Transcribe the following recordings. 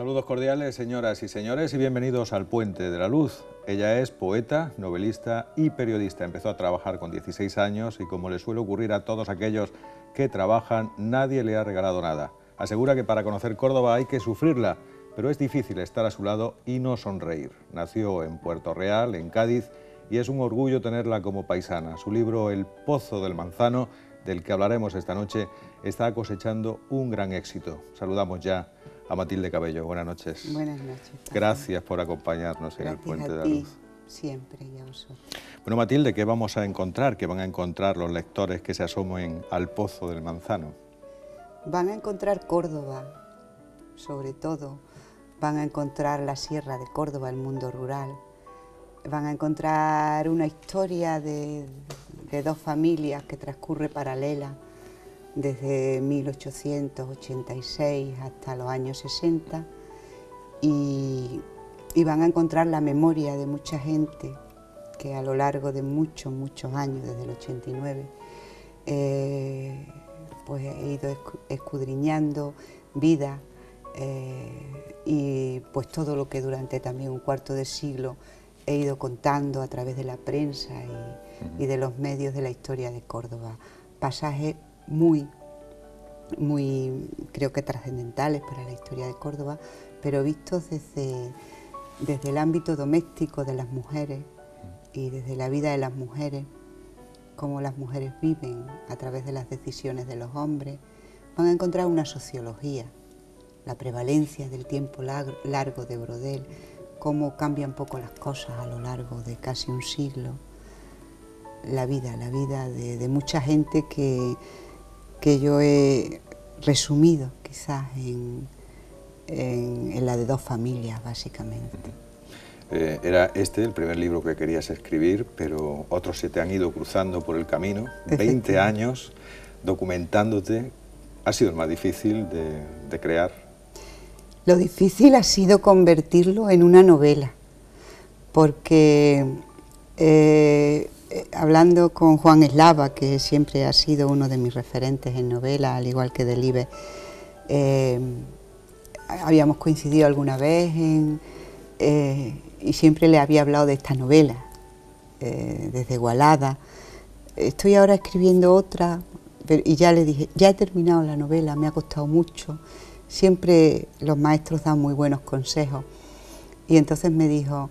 Saludos cordiales, señoras y señores, y bienvenidos al Puente de la Luz. Ella es poeta, novelista y periodista. Empezó a trabajar con 16 años y, como le suele ocurrir a todos aquellos que trabajan, nadie le ha regalado nada. Asegura que para conocer Córdoba hay que sufrirla, pero es difícil estar a su lado y no sonreír. Nació en Puerto Real, en Cádiz, y es un orgullo tenerla como paisana. Su libro El Pozo del Manzano, del que hablaremos esta noche, está cosechando un gran éxito. Saludamos ya a Matilde Cabello. Buenas noches. Buenas noches. Gracias por acompañarnos en el Puente de la Luz. Siempre, y a vosotros. Bueno, Matilde, ¿qué vamos a encontrar? ¿Qué van a encontrar los lectores que se asomen al Pozo del Manzano? Van a encontrar Córdoba, sobre todo. Van a encontrar la Sierra de Córdoba, el mundo rural. Van a encontrar una historia de dos familias que transcurre paralela desde 1886 hasta los años 60 y van a encontrar la memoria de mucha gente que a lo largo de muchos años, desde el 89, pues he ido escudriñando vida y pues todo lo que durante también un cuarto de siglo he ido contando a través de la prensa y de los medios de la historia de Córdoba. Pasajes muy, creo que trascendentales para la historia de Córdoba, pero vistos desde el ámbito doméstico de las mujeres y desde la vida de las mujeres, cómo las mujeres viven a través de las decisiones de los hombres. Van a encontrar una sociología, la prevalencia del tiempo largo de Brodel, cómo cambian un poco las cosas a lo largo de casi un siglo, la vida de mucha gente que yo he resumido quizás en la de dos familias, básicamente. Era este el primer libro que querías escribir, pero otros se te han ido cruzando por el camino. 20 años documentándote. ¿Ha sido el más difícil de crear? Lo difícil ha sido convertirlo en una novela, porque hablando con Juan Eslava, que siempre ha sido uno de mis referentes en novela, al igual que Delibes, habíamos coincidido alguna vez y siempre le había hablado de esta novela, desde Igualada. Estoy ahora escribiendo otra, y ya le dije, ya he terminado la novela, me ha costado mucho. Siempre los maestros dan muy buenos consejos. Y entonces me dijo,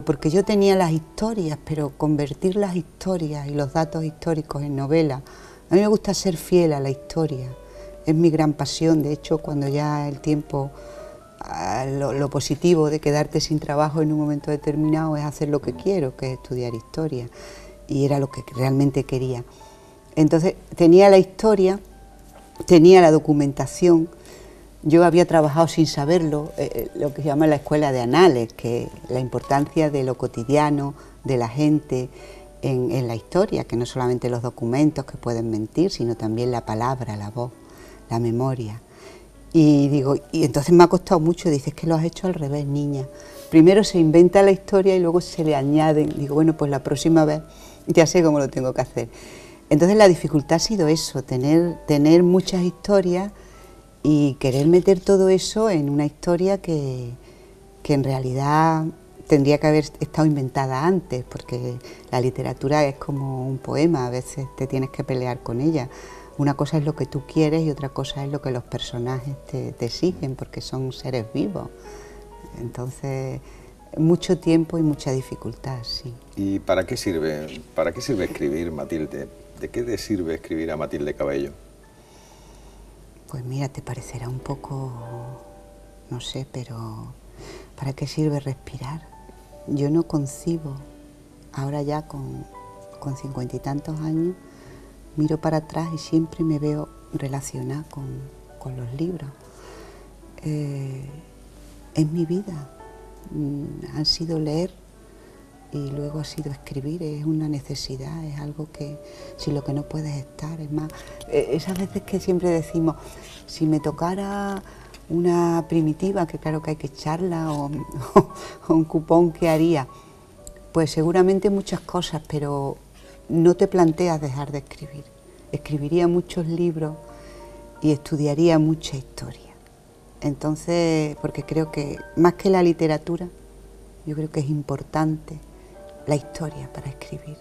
porque yo tenía las historias, pero convertir las historias y los datos históricos en novela, a mí me gusta ser fiel a la historia, es mi gran pasión. De hecho, cuando ya el tiempo, lo positivo de quedarte sin trabajo en un momento determinado es hacer lo que quiero, que es estudiar historia, y era lo que realmente quería. Entonces tenía la historia, tenía la documentación. Yo había trabajado sin saberlo, lo que se llama la escuela de anales, que la importancia de lo cotidiano, de la gente en la historia, que no solamente los documentos que pueden mentir, sino también la palabra, la voz, la memoria. Y entonces me ha costado mucho. Dices que lo has hecho al revés, niña. Primero se inventa la historia y luego se le añaden. Digo, bueno, pues la próxima vez ya sé cómo lo tengo que hacer. Entonces la dificultad ha sido eso, tener muchas historias y querer meter todo eso en una historia que en realidad tendría que haber estado inventada antes, porque la literatura es como un poema, a veces te tienes que pelear con ella. Una cosa es lo que tú quieres y otra cosa es lo que los personajes te exigen, porque son seres vivos. Entonces, mucho tiempo y mucha dificultad, sí. ¿Y para qué sirve escribir, Matilde? ¿De qué te sirve escribir a Matilde Cabello? Pues mira, te parecerá un poco, no sé, pero ¿para qué sirve respirar? Yo no concibo, ahora ya con 50 y tantos años, miro para atrás y siempre me veo relacionada con los libros. Es mi vida, han sido leer y luego ha sido escribir, es una necesidad, es algo que sin lo que no puedes estar. Es más, esas veces que siempre decimos, si me tocara una primitiva, que claro que hay que echarla, o un cupón, ¿qué haría? Pues seguramente muchas cosas, pero no te planteas dejar de escribir. Escribiría muchos libros y estudiaría mucha historia. Entonces, porque creo que más que la literatura, yo creo que es importante la historia para escribir,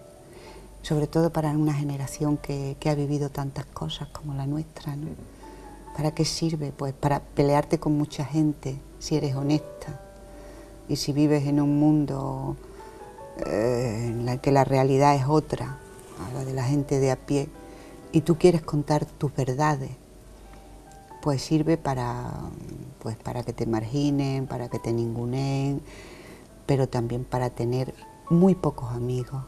sobre todo para una generación que ha vivido tantas cosas como la nuestra, ¿no? ¿Para qué sirve? Pues para pelearte con mucha gente, si eres honesta, y si vives en un mundo en el que la realidad es otra, a la de la gente de a pie, y tú quieres contar tus verdades, pues sirve pues para que te marginen, para que te ninguneen, pero también para tener muy pocos amigos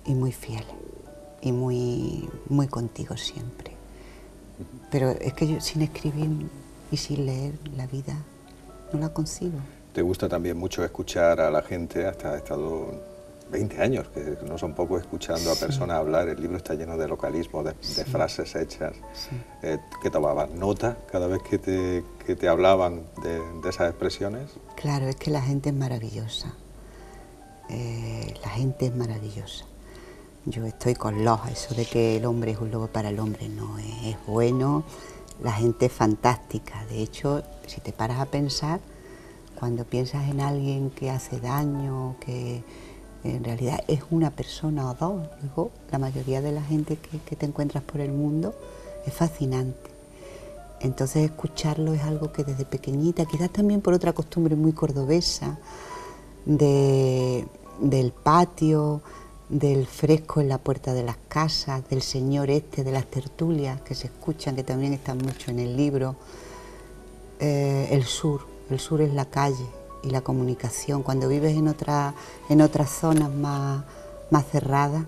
y muy fieles y muy contigo siempre. Pero es que yo sin escribir y sin leer la vida no la concibo. ¿Te gusta también mucho escuchar a la gente? Hasta has estado 20 años, que no son pocos, escuchando a personas hablar. El libro está lleno de localismos, de frases hechas. Sí. ¿Qué tomabas? ¿Nota cada vez que te hablaban de esas expresiones? Claro, es que la gente es maravillosa. La gente es maravillosa. Yo estoy con Loja, eso de que el hombre es un lobo para el hombre no es bueno. La gente es fantástica. De hecho, si te paras a pensar, cuando piensas en alguien que hace daño, que en realidad es una persona o dos, luego la mayoría de la gente que te encuentras por el mundo es fascinante. Entonces escucharlo es algo que desde pequeñita, quizás también por otra costumbre muy cordobesa, del patio, del fresco en la puerta de las casas, del señor este, de las tertulias que se escuchan, que también están mucho en el libro. El sur es la calle y la comunicación. Cuando vives en otras zonas más cerradas,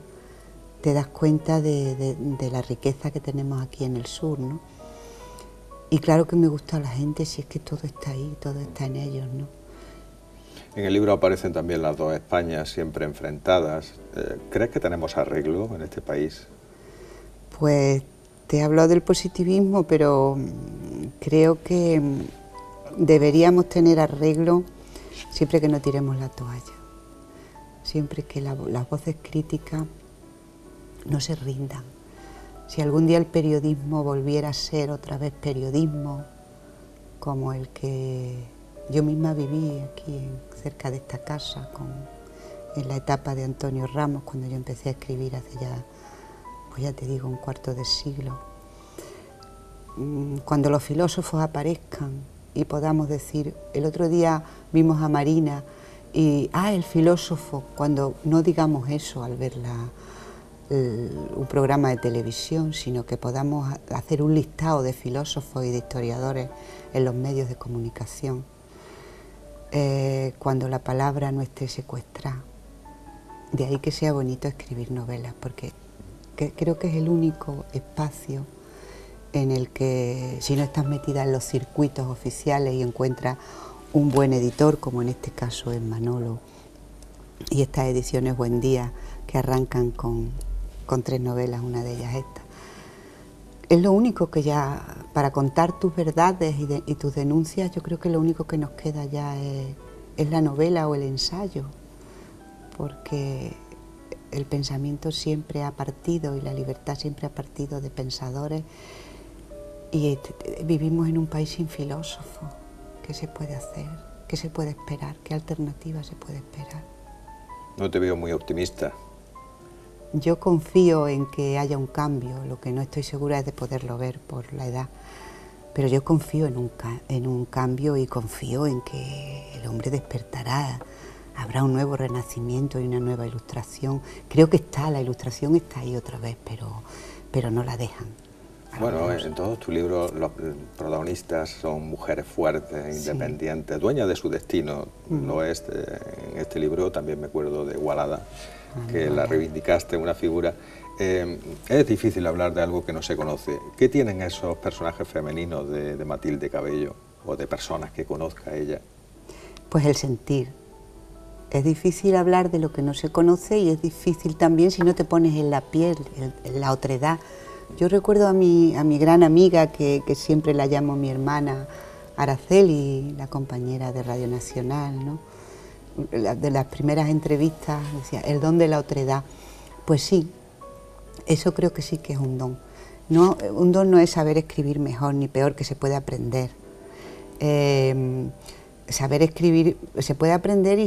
te das cuenta de la riqueza que tenemos aquí en el sur, ¿no? Y claro que me gusta la gente, si es que todo está ahí, todo está en ellos, ¿no? En el libro aparecen también las dos Españas siempre enfrentadas. ¿Crees que tenemos arreglo en este país? Pues te he hablado del positivismo, pero creo que deberíamos tener arreglo siempre que no tiremos la toalla, siempre que las voces críticas no se rindan. Si algún día el periodismo volviera a ser otra vez periodismo, como el que yo misma viví aquí cerca de esta casa, en la etapa de Antonio Ramos, cuando yo empecé a escribir hace ya, pues ya te digo, un cuarto de siglo. Cuando los filósofos aparezcan y podamos decir, el otro día vimos a Marina y, el filósofo, cuando no digamos eso al ver un programa de televisión, sino que podamos hacer un listado de filósofos y de historiadores en los medios de comunicación, cuando la palabra no esté secuestrada. De ahí que sea bonito escribir novelas, porque creo que es el único espacio en el que, si no estás metida en los circuitos oficiales y encuentras un buen editor, como en este caso es Manolo, y estas ediciones Buen Día, que arrancan con 3 novelas, una de ellas esta. Es lo único que ya, para contar tus verdades y tus denuncias, yo creo que lo único que nos queda ya es la novela o el ensayo, porque el pensamiento siempre ha partido y la libertad siempre ha partido de pensadores, y vivimos en un país sin filósofos. ¿Qué se puede hacer? ¿Qué se puede esperar? ¿Qué alternativa se puede esperar? No te veo muy optimista. Yo confío en que haya un cambio, lo que no estoy segura es de poderlo ver por la edad, pero yo confío en un cambio y confío en que el hombre despertará, habrá un nuevo renacimiento y una nueva ilustración. Creo que la ilustración está ahí otra vez, pero no la dejan. Bueno, en todos tus libros los protagonistas son mujeres fuertes, independientes, dueñas de su destino. Lo es, en este libro también me acuerdo de Igualada, que la reivindicaste, una figura. Es difícil hablar de algo que no se conoce. ¿Qué tienen esos personajes femeninos de Matilde Cabello o de personas que conozca ella? Pues el sentir. Es difícil hablar de lo que no se conoce y es difícil también si no te pones en la piel, en la otredad. Yo recuerdo a mi gran amiga, que siempre la llamo mi hermana, Araceli, la compañera de Radio Nacional, ¿no? De las primeras entrevistas, decía, el don de la otredad. Pues sí, eso creo que sí que es un don. No, un don no es saber escribir mejor ni peor, que se puede aprender. Saber escribir se puede aprender,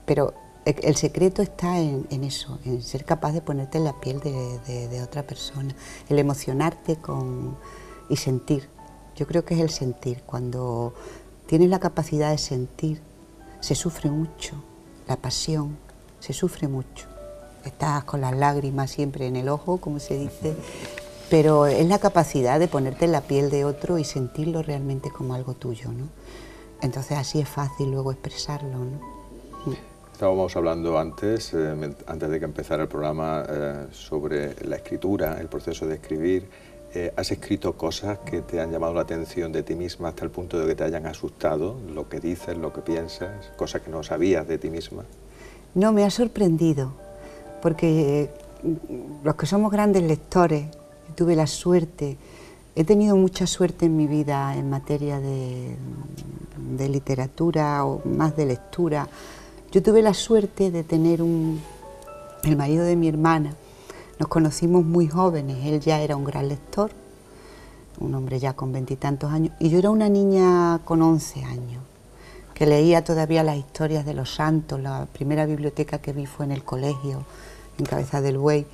pero el secreto está en eso, en ser capaz de ponerte en la piel de otra persona, el emocionarte y sentir. Yo creo que es el sentir. Cuando tienes la capacidad de sentir, se sufre mucho, la pasión, se sufre mucho. Estás con las lágrimas siempre en el ojo, como se dice, pero es la capacidad de ponerte en la piel de otro y sentirlo realmente como algo tuyo, ¿no? Entonces así es fácil luego expresarlo, ¿no? Estábamos hablando antes de que empezara el programa, sobre la escritura, el proceso de escribir. ¿Has escrito cosas que te han llamado la atención de ti misma hasta el punto de que te hayan asustado? Lo que dices, lo que piensas, cosas que no sabías de ti misma. No, me ha sorprendido, porque los que somos grandes lectores, tuve la suerte, he tenido mucha suerte en mi vida en materia de literatura o más de lectura. Yo tuve la suerte de tener el marido de mi hermana. Nos conocimos muy jóvenes, él ya era un gran lector, un hombre ya con 20 y tantos años, y yo era una niña con 11 años, que leía todavía las historias de los santos. La primera biblioteca que vi fue en el colegio, en Cabeza del Buey,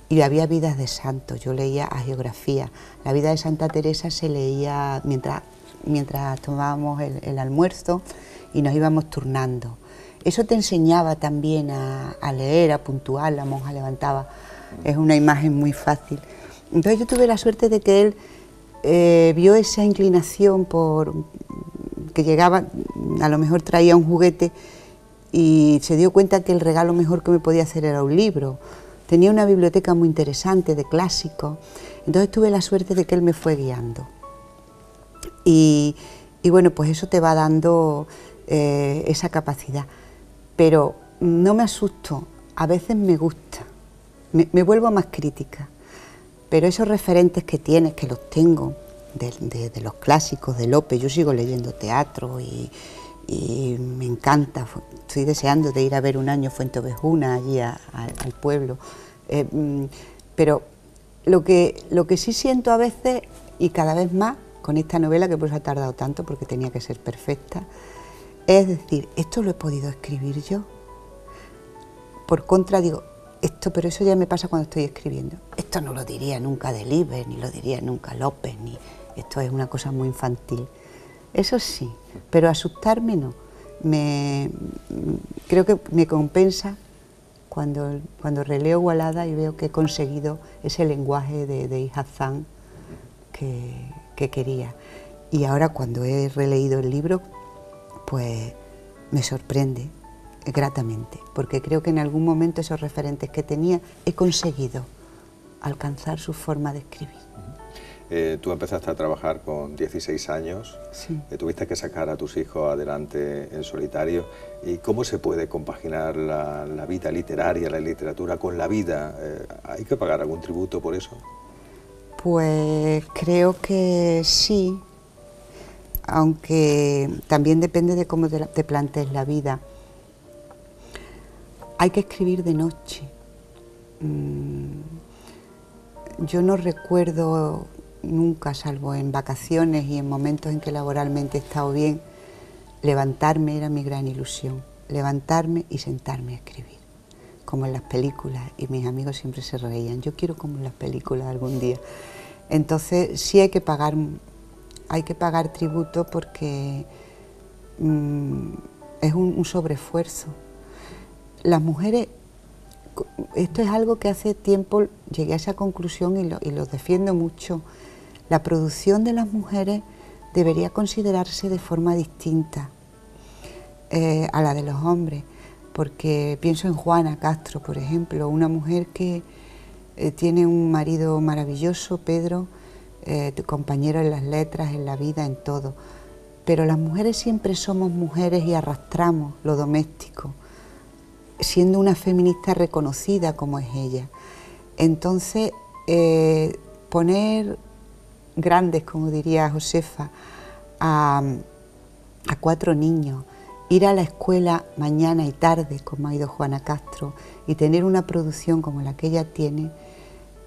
y había vidas de santos. Yo leía hagiografía. La vida de Santa Teresa se leía mientras tomábamos el almuerzo y nos íbamos turnando. Eso te enseñaba también a leer, a puntuar. La monja levantaba. Es una imagen muy fácil. Entonces yo tuve la suerte de que él vio esa inclinación por que llegaba, a lo mejor traía un juguete y se dio cuenta que el regalo mejor que me podía hacer era un libro. Tenía una biblioteca muy interesante de clásicos, entonces tuve la suerte de que él me fue guiando. Y bueno, pues eso te va dando esa capacidad. Pero no me asusto, a veces me gusta, me vuelvo más crítica, pero esos referentes que tienes, que los tengo, de los clásicos, de Lope, yo sigo leyendo teatro y me encanta, estoy deseando de ir a ver un año Fuenteovejuna, allí al pueblo, pero lo que sí siento a veces, y cada vez más, con esta novela, que por eso ha tardado tanto, porque tenía que ser perfecta, es decir, esto lo he podido escribir yo. Por contra digo, pero eso ya me pasa cuando estoy escribiendo. Esto no lo diría nunca Delibes, ni lo diría nunca López, esto es una cosa muy infantil. Eso sí, pero asustarme no. Creo que me compensa cuando releo Igualada y veo que he conseguido ese lenguaje de hija Zan que quería. Y ahora cuando he releído el libro, pues me sorprende gratamente, porque creo que en algún momento esos referentes que tenía he conseguido alcanzar su forma de escribir. Tú empezaste a trabajar con 16 años, sí. Tuviste que sacar a tus hijos adelante en solitario. ¿Y cómo se puede compaginar la vida literaria, la literatura con la vida? ¿Hay que pagar algún tributo por eso? Pues creo que sí, aunque también depende de cómo te plantees la vida. Hay que escribir de noche. Yo no recuerdo nunca, salvo en vacaciones y en momentos en que laboralmente he estado bien, levantarme era mi gran ilusión, levantarme y sentarme a escribir, como en las películas, y mis amigos siempre se reían, yo quiero como en las películas algún día. Entonces sí hay que pagar tributo porque es un sobreesfuerzo. Las mujeres, esto es algo que hace tiempo llegué a esa conclusión y lo defiendo mucho. La producción de las mujeres debería considerarse de forma distinta a la de los hombres, porque pienso en Juana Castro, por ejemplo, una mujer que tiene un marido maravilloso, Pedro, compañero en las letras, en la vida, en todo, pero las mujeres siempre somos mujeres y arrastramos lo doméstico, siendo una feminista reconocida como es ella. Entonces, poner grandes, como diría Josefa, a 4 niños, ir a la escuela mañana y tarde, como ha ido Juana Castro, y tener una producción como la que ella tiene,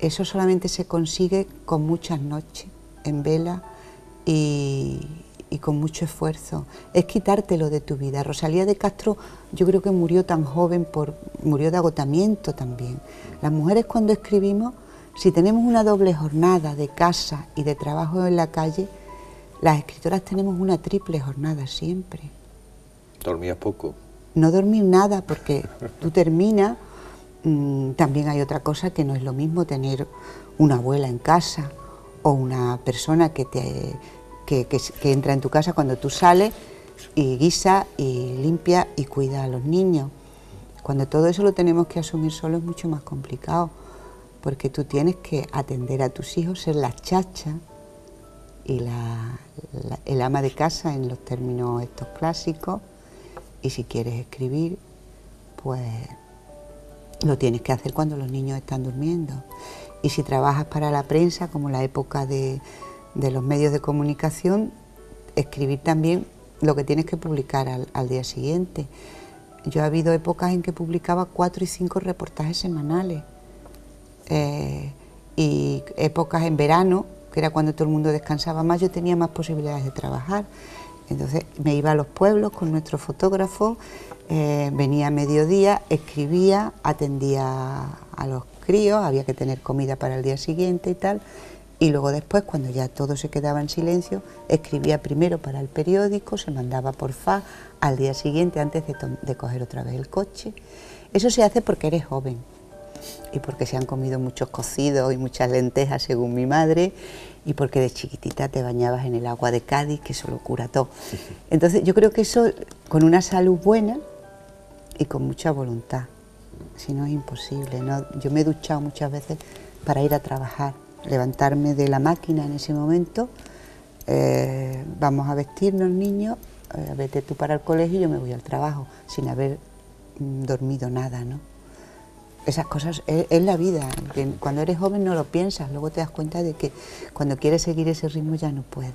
eso solamente se consigue con muchas noches en vela y y con mucho esfuerzo, es quitártelo de tu vida. Rosalía de Castro yo creo que murió tan joven, murió de agotamiento también. Las mujeres cuando escribimos, si tenemos una doble jornada de casa y de trabajo en la calle, las escritoras tenemos una triple jornada siempre. ¿Dormías poco? No dormir nada, porque tú terminas, también hay otra cosa que no es lo mismo tener una abuela en casa o una persona que entra en tu casa cuando tú sales y guisa y limpia y cuida a los niños. Cuando todo eso lo tenemos que asumir solo es mucho más complicado, porque tú tienes que atender a tus hijos, ser la chacha y el ama de casa en los términos estos clásicos, y si quieres escribir, pues lo tienes que hacer cuando los niños están durmiendo. Y si trabajas para la prensa, como la época de los medios de comunicación, escribir también lo que tienes que publicar al día siguiente. Yo ha habido épocas en que publicaba 4 y 5 reportajes semanales, y épocas en verano, que era cuando todo el mundo descansaba más, yo tenía más posibilidades de trabajar. Entonces me iba a los pueblos con nuestro fotógrafo, venía a mediodía, escribía, atendía a los críos, había que tener comida para el día siguiente y tal, y luego después, cuando ya todo se quedaba en silencio, escribía primero para el periódico, se mandaba por fax al día siguiente antes de coger otra vez el coche. Eso se hace porque eres joven y porque se han comido muchos cocidos y muchas lentejas, según mi madre, y porque de chiquitita te bañabas en el agua de Cádiz, que eso lo cura todo. Entonces yo creo que eso, con una salud buena y con mucha voluntad, si no es imposible, ¿no? Yo me he duchado muchas veces para ir a trabajar, levantarme de la máquina en ese momento, vamos a vestirnos niños, vete tú para el colegio y yo me voy al trabajo, sin haber dormido nada, ¿no? Esas cosas es la vida. Cuando eres joven no lo piensas, luego te das cuenta de que cuando quieres seguir ese ritmo ya no puedes.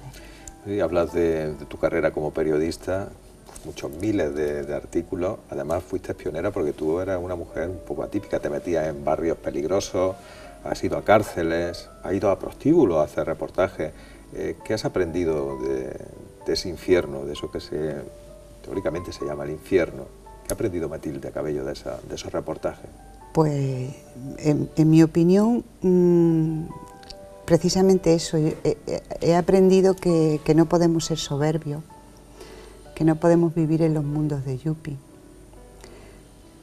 Y hablas de tu carrera como periodista, muchos miles de artículos. Además fuiste pionera porque tú eras una mujer un poco atípica, te metías en barrios peligrosos, has ido a cárceles, has ido a prostíbulos a hacer reportajes. ¿Qué has aprendido de ese infierno, de eso que teóricamente se llama el infierno? ¿Qué ha aprendido Matilde Cabello de esos reportajes? Pues, en mi opinión, precisamente eso. He aprendido que no podemos ser soberbios, que no podemos vivir en los mundos de Yupi,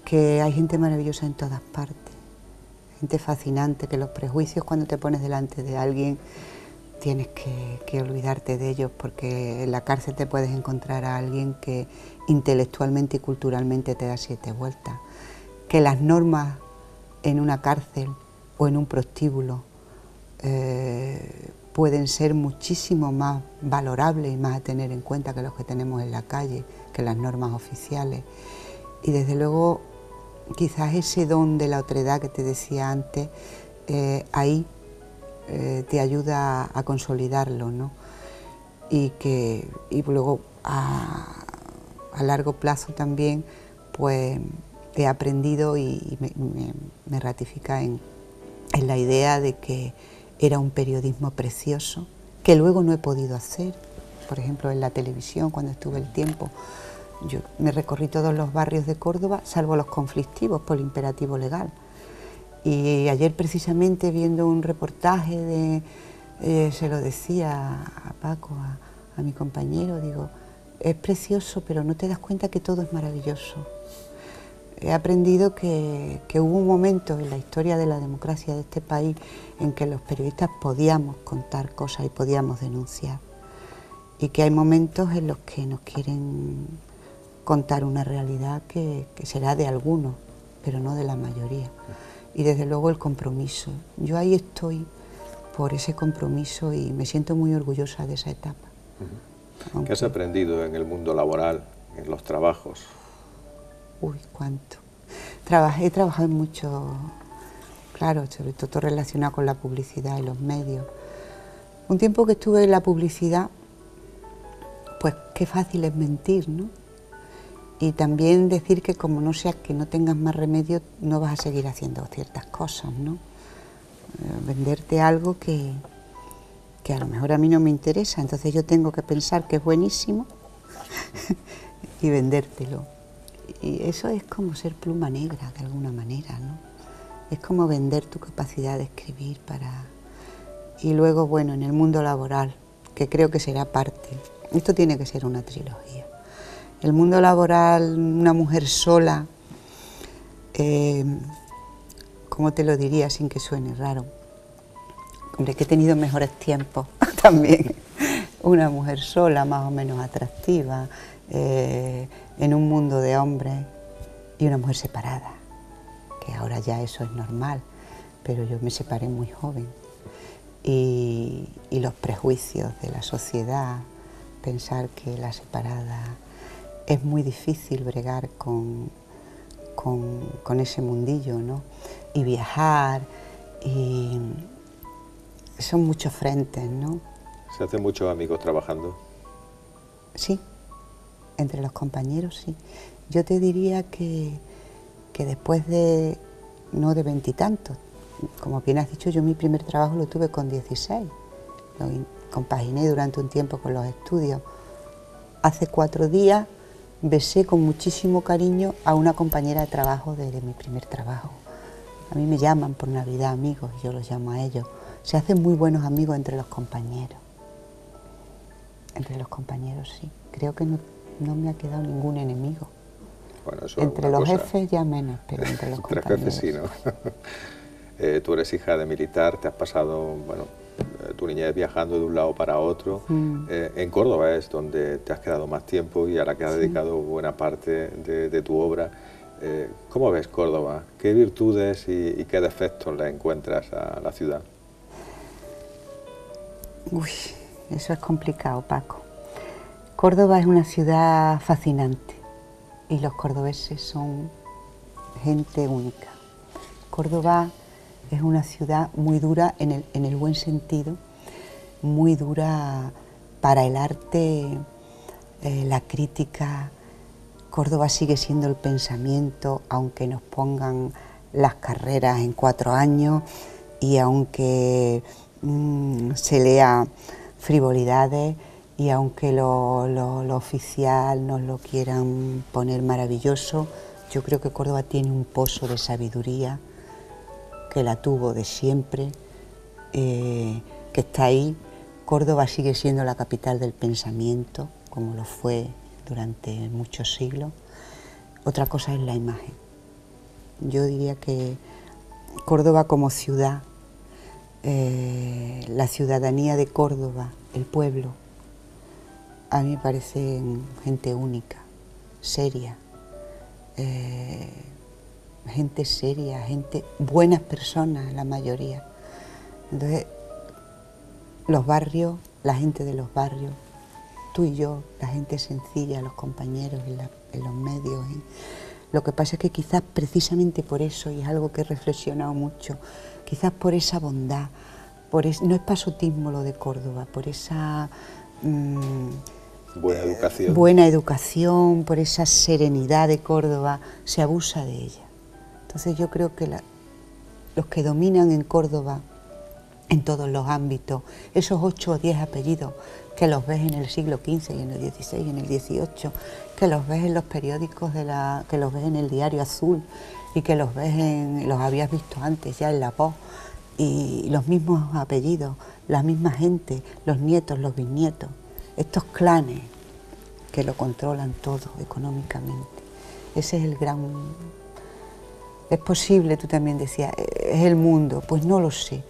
que hay gente maravillosa en todas partes, gente fascinante, que los prejuicios cuando te pones delante de alguien tienes que olvidarte de ellos, porque en la cárcel te puedes encontrar a alguien que intelectualmente y culturalmente te da 7 vueltas. Que las normas en una cárcel o en un prostíbulo pueden ser muchísimo más valorables y más a tener en cuenta que los que tenemos en la calle, que las normas oficiales. Y desde luego, quizás ese don de la otredad que te decía antes, ahí te ayuda a consolidarlo, ¿no? Y luego a largo plazo también, pues he aprendido y me ratifica en la idea de que era un periodismo precioso, que luego no he podido hacer. Por ejemplo, en la televisión, cuando estuve el tiempo, yo me recorrí todos los barrios de Córdoba, salvo los conflictivos por el imperativo legal. Y ayer, precisamente, viendo un reportaje se lo decía a Paco, a mi compañero, digo, es precioso, pero no te das cuenta que todo es maravilloso. He aprendido que hubo un momento en la historia de la democracia de este país en que los periodistas podíamos contar cosas y podíamos denunciar, y que hay momentos en los que nos quieren contar una realidad que será de algunos, pero no de la mayoría. Y desde luego el compromiso. Yo ahí estoy por ese compromiso y me siento muy orgullosa de esa etapa. ¿Qué has aprendido en el mundo laboral, en los trabajos? Uy, cuánto. He trabajado en mucho, claro, sobre todo relacionado con la publicidad y los medios. Un tiempo que estuve en la publicidad, pues qué fácil es mentir, ¿no? Y también decir que como no sea que no tengas más remedio, no vas a seguir haciendo ciertas cosas, ¿no? Venderte algo que que a lo mejor a mí no me interesa, entonces yo tengo que pensar que es buenísimo y vendértelo. Y eso es como ser pluma negra, de alguna manera, ¿no? Es como vender tu capacidad de escribir para... Y luego, bueno, en el mundo laboral, que creo que será parte. Esto tiene que ser una trilogía. El mundo laboral, una mujer sola, ¿cómo te lo diría sin que suene raro? Hombre, que he tenido mejores tiempos también. Una mujer sola, más o menos atractiva, en un mundo de hombres, y una mujer separada, que ahora ya eso es normal, pero yo me separé muy joven. Y los prejuicios de la sociedad, pensar que la separada es muy difícil bregar con ese mundillo, ¿no? Y viajar, y son muchos frentes, ¿no? ¿Se hacen muchos amigos trabajando? Sí, entre los compañeros sí. Yo te diría que después de, no de veintitantos, como bien has dicho, yo mi primer trabajo lo tuve con 16, lo compaginé durante un tiempo con los estudios. Hace 4 días besé con muchísimo cariño a una compañera de trabajo de mi primer trabajo. A mí me llaman por Navidad amigos y yo los llamo a ellos. Se hacen muy buenos amigos entre los compañeros. Entre los compañeros sí. Creo que no me ha quedado ningún enemigo. Bueno, eso entre es los cosa. Jefes ya menos, pero entre los Entre compañeros. jefes sí, ¿no? Tú eres hija de militar, te has pasado, bueno, tu niñez viajando de un lado para otro. En Córdoba es donde te has quedado más tiempo y a la que has dedicado buena parte de tu obra. ¿Cómo ves Córdoba? ¿Qué virtudes y qué defectos le encuentras a la ciudad? Uy, eso es complicado, Paco. Córdoba es una ciudad fascinante y los cordobeses son gente única. Córdoba es una ciudad muy dura en el buen sentido, muy dura para el arte, la crítica. Córdoba sigue siendo el pensamiento, aunque nos pongan las carreras en 4 años y aunque se lea frivolidades y aunque lo oficial nos lo quieran poner maravilloso, yo creo que Córdoba tiene un pozo de sabiduría que la tuvo de siempre, que está ahí. Córdoba sigue siendo la capital del pensamiento, como lo fue durante muchos siglos. Otra cosa es la imagen. Yo diría que Córdoba como ciudad, la ciudadanía de Córdoba, el pueblo, a mí me parece gente única, seria, gente seria, gente, buenas personas, la mayoría. Entonces, los barrios, la gente de los barrios, tú y yo, la gente sencilla, los compañeros en los medios. Lo que pasa es que quizás precisamente por eso, y es algo que he reflexionado mucho, quizás por esa bondad, no es pasotismo lo de Córdoba, por esa buena educación, por esa serenidad de Córdoba, se abusa de ella. Entonces yo creo que los que dominan en Córdoba, en todos los ámbitos, esos 8 o 10 apellidos que los ves en el siglo XV y en el XVI y en el XVIII, que los ves en los periódicos, que los ves en el Diario Azul y que los habías visto antes ya en La Voz, y los mismos apellidos, la misma gente, los nietos, los bisnietos, estos clanes que lo controlan todo económicamente. Ese es el gran... Es posible, tú también decías, es el mundo, pues no lo sé.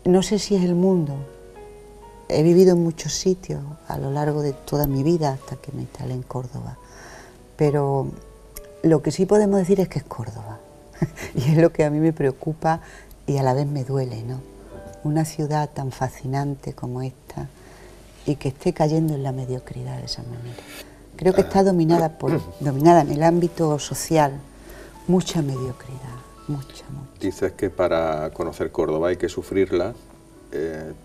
No sé si es el mundo. He vivido en muchos sitios a lo largo de toda mi vida hasta que me instalé en Córdoba. Pero lo que sí podemos decir es que es Córdoba. Y es lo que a mí me preocupa y a la vez me duele, ¿no? Una ciudad tan fascinante como esta y que esté cayendo en la mediocridad de esa manera. Creo que está dominada en el ámbito social, mucha mediocridad. Mucha. Dices que para conocer Córdoba hay que sufrirla.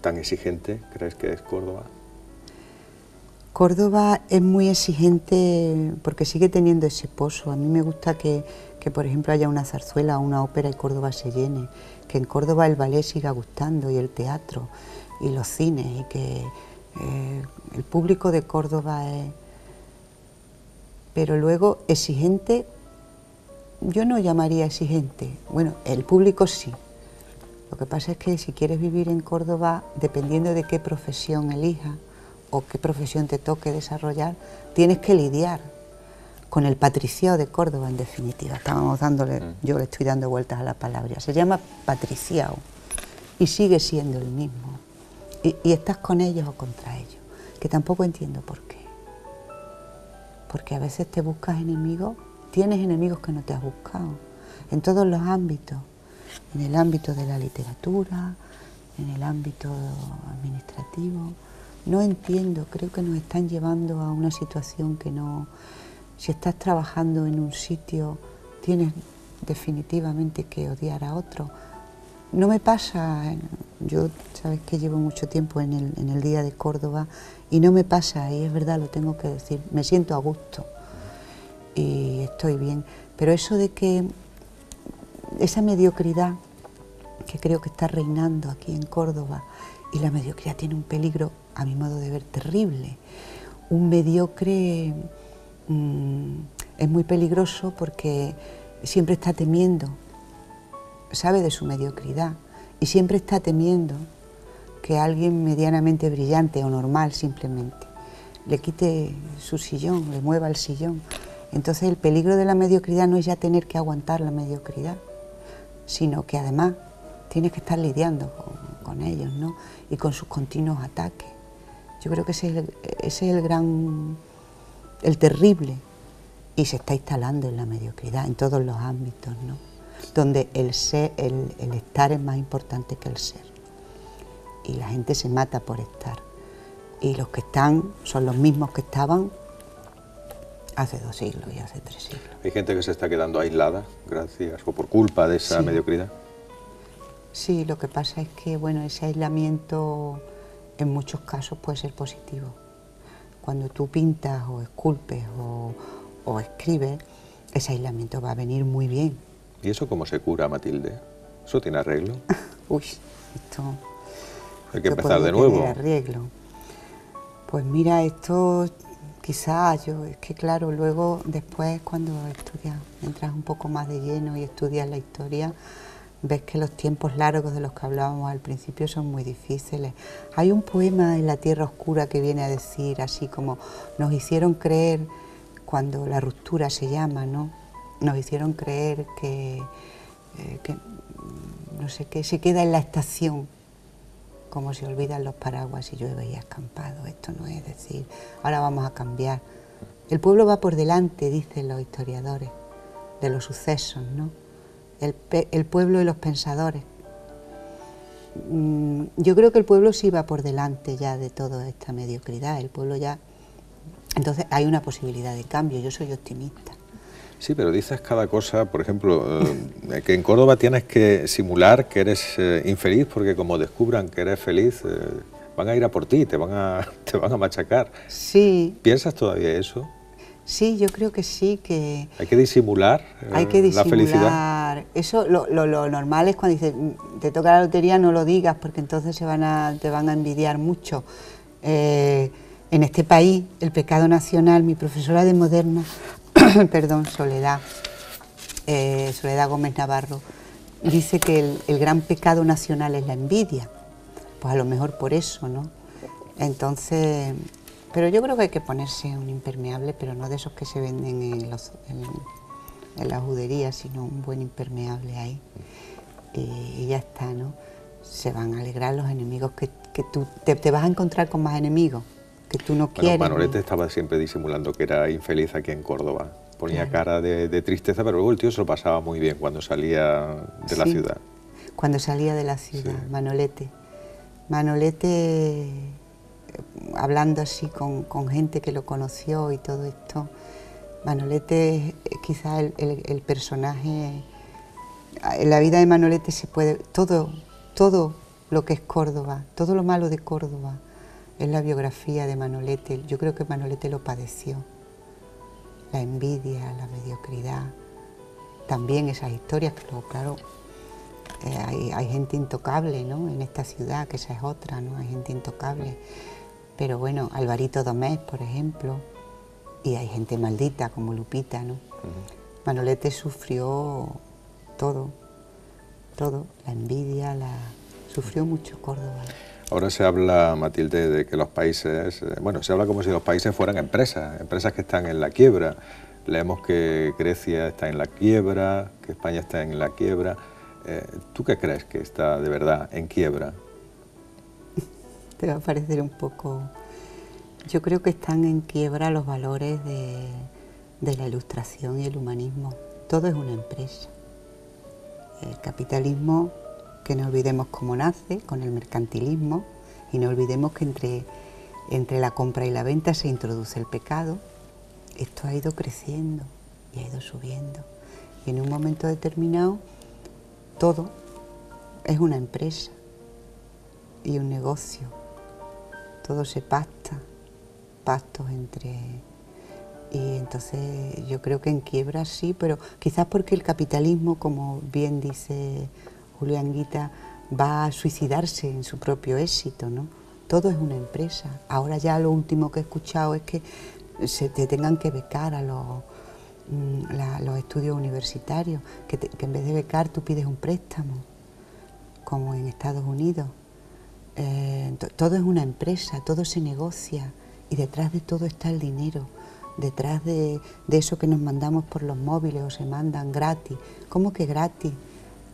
¿Tan exigente crees que es Córdoba? Córdoba es muy exigente porque sigue teniendo ese pozo. A mí me gusta que por ejemplo, haya una zarzuela o una ópera y Córdoba se llene, que en Córdoba el ballet siga gustando y el teatro y los cines, y que el público de Córdoba es... Pero luego exigente, yo no llamaría exigente, bueno, el público sí. Lo que pasa es que si quieres vivir en Córdoba, dependiendo de qué profesión elijas o qué profesión te toque desarrollar, tienes que lidiar con el patriciado de Córdoba, en definitiva. Estábamos dándole, yo le estoy dando vueltas a la palabra. Se llama patriciado y sigue siendo el mismo. Y estás con ellos o contra ellos, que tampoco entiendo por qué. Porque a veces te buscas enemigos, tienes enemigos que no te has buscado, en todos los ámbitos, en el ámbito de la literatura, en el ámbito administrativo. No entiendo, creo que nos están llevando a una situación que no... Si estás trabajando en un sitio, tienes definitivamente que odiar a otro. No me pasa, yo sabes que llevo mucho tiempo en el Día de Córdoba y no me pasa, y es verdad, lo tengo que decir, me siento a gusto y estoy bien. Pero eso de que esa mediocridad que creo que está reinando aquí en Córdoba, y la mediocridad tiene un peligro, a mi modo de ver, terrible. Un mediocre es muy peligroso porque siempre está temiendo, sabe de su mediocridad y siempre está temiendo que alguien medianamente brillante o normal simplemente le quite su sillón, le mueva el sillón. Entonces el peligro de la mediocridad no es ya tener que aguantar la mediocridad, sino que además tienes que estar lidiando con ellos, ¿no? Y con sus continuos ataques. Yo creo que ese es el gran, el terrible, y se está instalando en la mediocridad en todos los ámbitos, ¿no? Donde el ser, el estar es más importante que el ser, y la gente se mata por estar, y los que están son los mismos que estaban hace 2 siglos y hace 3 siglos. Hay gente que se está quedando aislada gracias o por culpa de esa mediocridad. Sí, lo que pasa es que bueno, ese aislamiento en muchos casos puede ser positivo. Cuando tú pintas o esculpes o escribes, ese aislamiento va a venir muy bien. ¿Y eso cómo se cura, Matilde? ¿Eso tiene arreglo? Uy, esto... Hay que empezar de nuevo. Arreglo. Pues mira, esto quizás es que claro, luego después cuando estudias, entras un poco más de lleno y estudias la historia, ves que los tiempos largos de los que hablábamos al principio son muy difíciles. Hay un poema en La Tierra Oscura que viene a decir así como nos hicieron creer, cuando la ruptura se llama, ¿no? Nos hicieron creer que no sé qué, se queda en la estación, como se olvidan los paraguas y llueve y ha escampado. Esto no es decir, ahora vamos a cambiar. El pueblo va por delante, dicen los historiadores, de los sucesos, ¿no? El pueblo y los pensadores. Yo creo que el pueblo sí va por delante ya de toda esta mediocridad, el pueblo ya... Entonces hay una posibilidad de cambio, yo soy optimista. Sí, pero dices cada cosa, por ejemplo, que en Córdoba tienes que simular que eres infeliz, porque como descubran que eres feliz, van a ir a por ti, te van a machacar. Sí. ¿Piensas todavía eso? Sí, yo creo que sí, que... ¿Hay que disimular la felicidad? Eso, lo normal es cuando dices, te toca la lotería, no lo digas, porque entonces te van a envidiar mucho. En este país, el pecado nacional, mi profesora de moderna, perdón, Soledad Gómez Navarro, dice que el gran pecado nacional es la envidia. Pues a lo mejor por eso, ¿no? Entonces, pero yo creo que hay que ponerse un impermeable, pero no de esos que se venden en la judería, sino un buen impermeable ahí. Y ya está, ¿no? Se van a alegrar los enemigos, que tú te vas a encontrar con más enemigos que tú no quieres. Bueno, Manolete estaba siempre disimulando que era infeliz aquí en Córdoba. Ponía cara de tristeza, pero luego el tío se lo pasaba muy bien cuando salía de la ciudad. Cuando salía de la ciudad, sí. Manolete, hablando así con gente que lo conoció y todo esto, Manolete es quizás el personaje... En la vida de Manolete se puede... Todo lo que es Córdoba, todo lo malo de Córdoba, es la biografía de Manolete. Yo creo que Manolete lo padeció. La envidia, la mediocridad, también esas historias, que luego, claro, hay gente intocable, ¿no?, en esta ciudad, que esa es otra, ¿no?, hay gente intocable. Pero bueno, Alvarito Domés, por ejemplo, y hay gente maldita como Lupita, ¿no? Manolete sufrió todo, la envidia, sufrió mucho Córdoba. Ahora se habla, Matilde, de que los países, bueno, se habla como si los países fueran empresas que están en la quiebra. Leemos que Grecia está en la quiebra, que España está en la quiebra. ¿Tú qué crees que está de verdad en quiebra? Te va a parecer un poco... Yo creo que están en quiebra los valores de la Ilustración y el humanismo. Todo es una empresa. El capitalismo, que no olvidemos cómo nace, con el mercantilismo, y no olvidemos que entre la compra y la venta se introduce el pecado. Esto ha ido creciendo y ha ido subiendo. Y en un momento determinado, todo es una empresa y un negocio. Todo se pacta, pactos entre... Y entonces yo creo que en quiebra sí, pero quizás porque el capitalismo, como bien dice Julio Anguita, va a suicidarse en su propio éxito, ¿no? Todo es una empresa. Ahora ya lo último que he escuchado es que se te tengan que becar a los estudios universitarios, que en vez de becar tú pides un préstamo, como en Estados Unidos. Todo es una empresa, todo se negocia y detrás de todo está el dinero. Detrás de eso que nos mandamos por los móviles o se mandan gratis. ¿Cómo que gratis?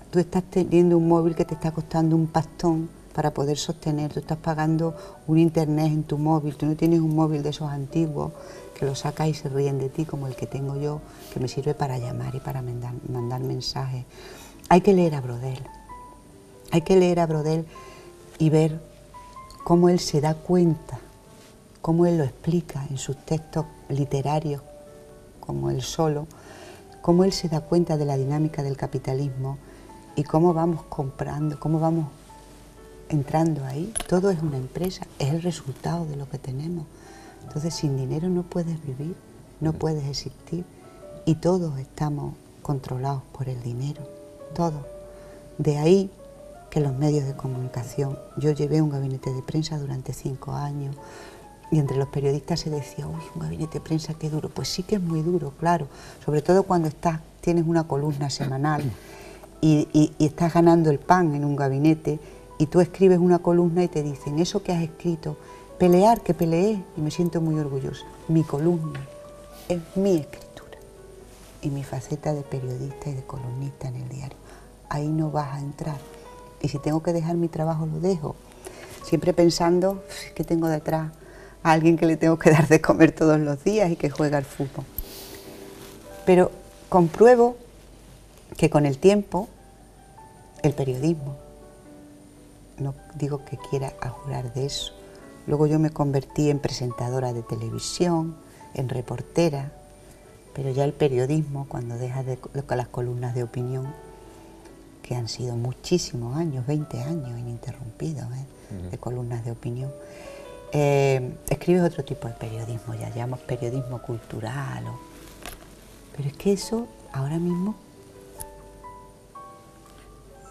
Tú estás teniendo un móvil que te está costando un pastón para poder sostener, tú estás pagando un internet en tu móvil, tú no tienes un móvil de esos antiguos que lo sacas y se ríen de ti, como el que tengo yo, que me sirve para llamar y para mandar mensajes. Hay que leer a Brodel, y ver cómo él se da cuenta, cómo él lo explica en sus textos literarios, como él solo, cómo él se da cuenta de la dinámica del capitalismo y cómo vamos comprando, cómo vamos entrando ahí. Todo es una empresa, es el resultado de lo que tenemos. Entonces, sin dinero no puedes vivir, no puedes existir, y todos estamos controlados por el dinero, todos. De ahí que los medios de comunicación, yo llevé un gabinete de prensa durante 5 años, y entre los periodistas se decía, uy, un gabinete de prensa, qué duro. Pues sí que es muy duro, claro, sobre todo cuando tienes una columna semanal y estás ganando el pan en un gabinete y tú escribes una columna y te dicen, eso que has escrito, pelear, que peleé, y me siento muy orgullosa. Mi columna es mi escritura y mi faceta de periodista y de columnista en el diario. Ahí no vas a entrar. Y si tengo que dejar mi trabajo, lo dejo. Siempre pensando, ¿qué tengo detrás? A alguien que le tengo que dar de comer todos los días y que juega al fútbol. Pero compruebo que con el tiempo, el periodismo, no digo que quiera jurar de eso, luego yo me convertí en presentadora de televisión, en reportera, pero ya el periodismo, cuando dejas las columnas de opinión, que han sido muchísimos años, 20 años ininterrumpidos, de columnas de opinión, escribes otro tipo de periodismo, ya llamamos periodismo cultural. Pero es que eso, ahora mismo,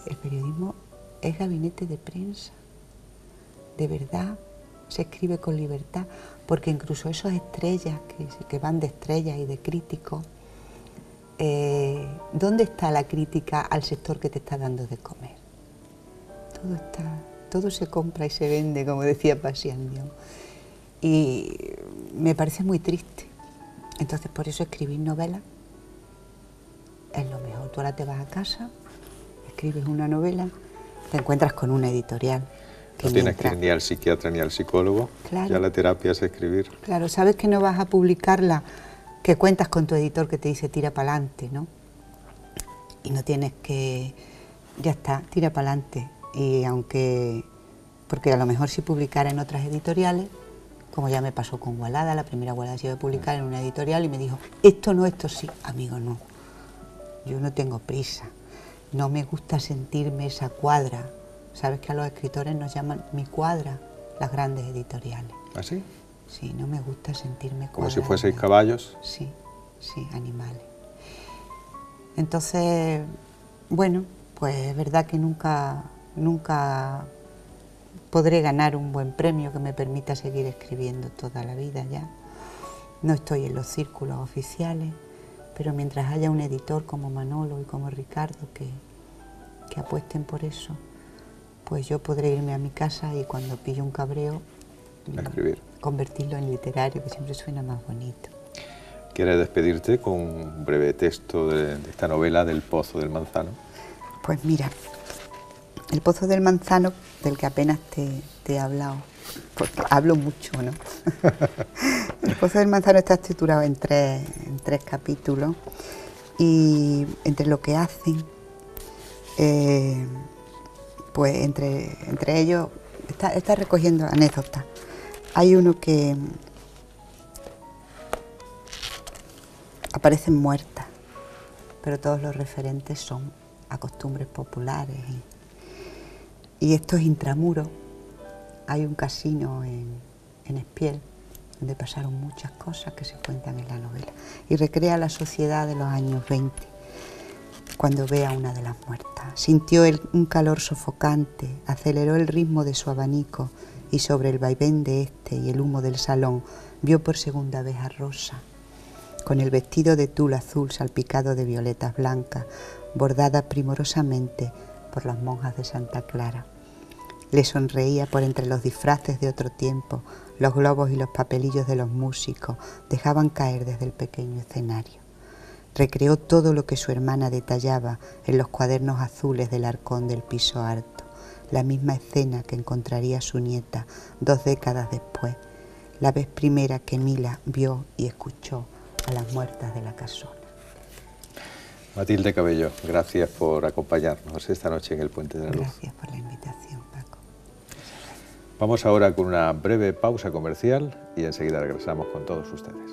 el periodismo es gabinete de prensa. De verdad, se escribe con libertad, porque incluso esos estrellas, que van de estrellas y de críticos, ¿dónde está la crítica al sector que te está dando de comer? Todo se compra y se vende, como decía Pasiandion. Y me parece muy triste. Entonces, por eso escribir novelas es lo mejor. Tú ahora te vas a casa, escribes una novela, te encuentras con una editorial. No tienes que ir ni al psiquiatra ni al psicólogo, claro. Ya la terapia es escribir. Claro, sabes que no vas a publicarla, que cuentas con tu editor que te dice tira para adelante, ¿no? Y no tienes que... ya está, tira para adelante. Y aunque... porque a lo mejor si publicara en otras editoriales, como ya me pasó con Walada, la primera Walada se iba a publicar en una editorial y me dijo, esto no, esto sí. Amigo, no. Yo no tengo prisa. No me gusta sentirme esa cuadra. Sabes que a los escritores nos llaman mi cuadra, las grandes editoriales. ¿Ah, sí? Sí, no me gusta sentirme Como si cuadrada. fueseis caballos. Sí, sí, animales. Entonces, bueno, pues es verdad que nunca podré ganar un buen premio que me permita seguir escribiendo toda la vida ya. No estoy en los círculos oficiales, pero mientras haya un editor como Manolo y como Ricardo que apuesten por eso, pues yo podré irme a mi casa y cuando pillo un cabreo, A escribir. convertirlo en literario, que siempre suena más bonito. ¿Quieres despedirte con un breve texto de esta novela del Pozo del Manzano? Pues mira, El Pozo del Manzano, del que apenas te he hablado, porque hablo mucho, ¿no? El Pozo del Manzano está estructurado en tres capítulos y entre lo que hacen, pues entre ellos está recogiendo anécdotas. Hay uno que aparecen muertas, pero todos los referentes son a costumbres populares. Y esto es intramuros. Hay un casino en Espiel, donde pasaron muchas cosas que se cuentan en la novela. Y recrea la sociedad de los años 20, cuando ve a una de las muertas. Sintió un calor sofocante, aceleró el ritmo de su abanico y sobre el vaivén de este y el humo del salón vio por segunda vez a Rosa, con el vestido de tul azul salpicado de violetas blancas, bordada primorosamente por las monjas de Santa Clara. Le sonreía por entre los disfraces de otro tiempo, los globos y los papelillos de los músicos dejaban caer desde el pequeño escenario. Recreó todo lo que su hermana detallaba en los cuadernos azules del arcón del piso alto, la misma escena que encontraría su nieta 2 décadas después, la vez primera que Mila vio y escuchó a las muertas de la casona. Matilde Cabello, gracias por acompañarnos esta noche en el Puente de la Luz. Gracias por la invitación, Paco. Vamos ahora con una breve pausa comercial y enseguida regresamos con todos ustedes.